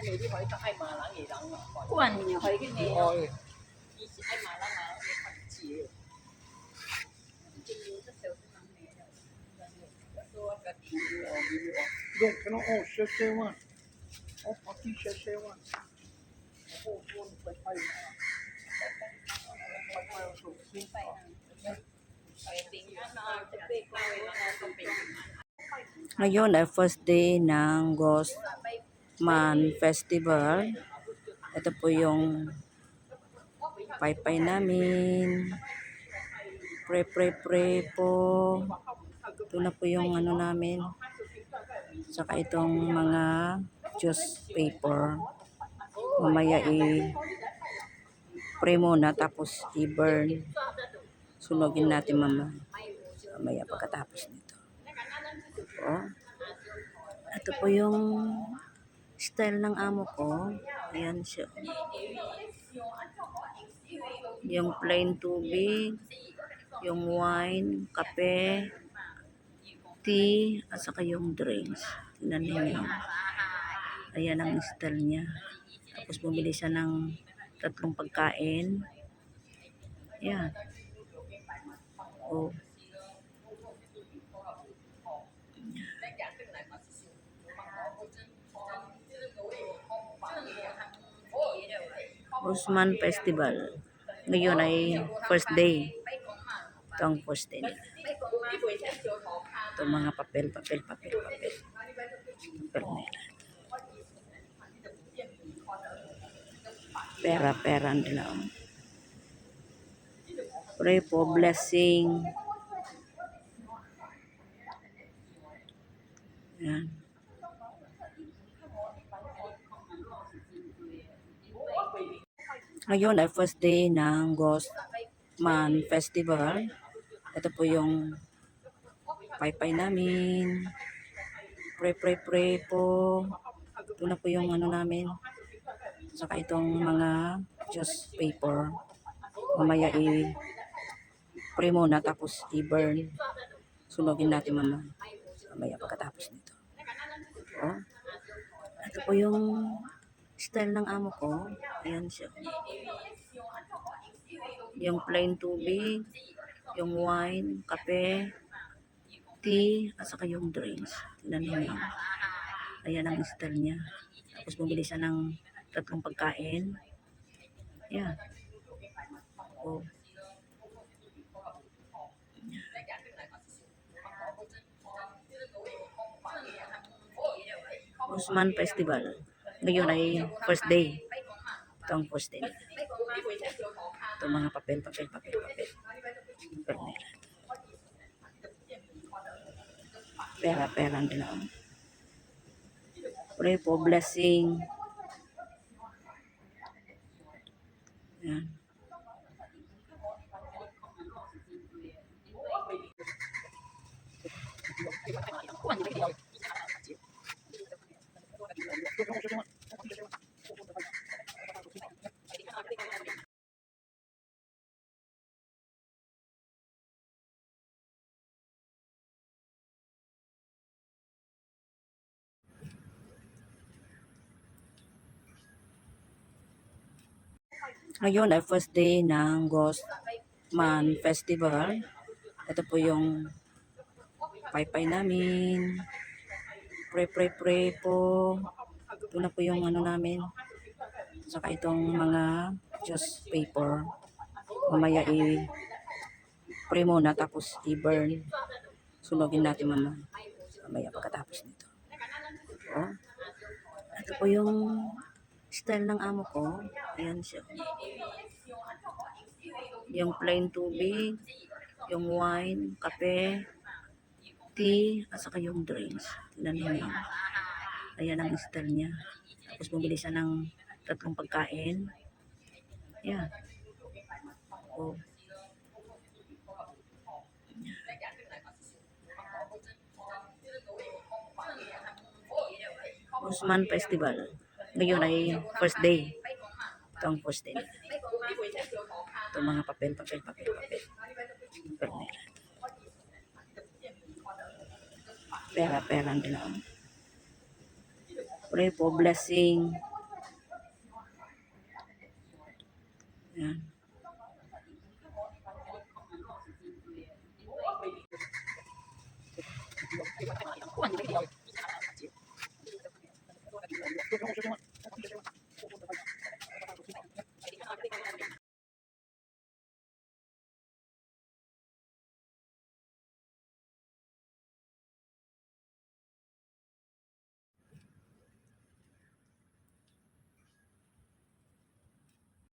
你啲位就係馬冷而冷啊，關你去嘅你，以前係馬冷馬冷嘅文字。Donc, non, oh, cherchez one. Oh, parti, cherchez one. Oh, one, five, five. Ngayon ay first day ng Ghost Man Festival. Ito po yung paypay namin. Pre po. Ito na po yung ano namin. Saka itong mga juice paper. Mamaya pre muna tapos i-burn. Sunugin natin mamaya pagkatapos nito. Ito po yung style ng amo ko. Ayan siya. Yung plain tubig, yung wine, kape, tea, at saka yung drinks. Tingnan niyo. Ayan ang style niya. Tapos bumili siya ng 3 pagkain. Ayan. Oh. Usman Festival. Ngayon ay first day. Ito ang first day nila. Ito mga papel nila. Pera nila. Pray for blessing. Yan. Ngayon ay first day ng Ghost Man Festival. Ito po yung paypay namin. Pre po. Ito na po yung ano namin. Saka itong mga juice paper. Mamaya pre muna tapos i-burn. Sunugin natin mamaya pagkatapos nito. Ito po yung style ng amo ko. Ayan siya. Yung plain tubig, yung wine, kape, tea, at saka yung drinks. Tingnan niyo. Ayan ang style niya. Tapos bumili siya ng 3 pagkain. Ayan. Oh. Usman Festival. Ngayon ay first day. Ito ang first day nila. Ito mga papel nila. Pera nila. Pray for blessing. Yan. Ngayon ay first day ng Ghost Man Festival. Ito po yung paypay namin. Pre po. Ito na po yung ano namin. Saka itong mga juice paper. Mamaya pre muna tapos i-burn. Sunugin natin mamaya pagkatapos nito. Ito po yung style ng amo ko. Ayan siya. Yung plain tubig, yung wine, kape, tea, at saka yung drinks. Tingnan niyo. Ayan ang style niya. Tapos bumili siya ng 3 pagkain. Ayan. Oh. Usman Festival. Ngayon ay first day. Ito ang first day nila. Ito mga papel nila. Pera-pera nila. Pray po, blessing. Yan.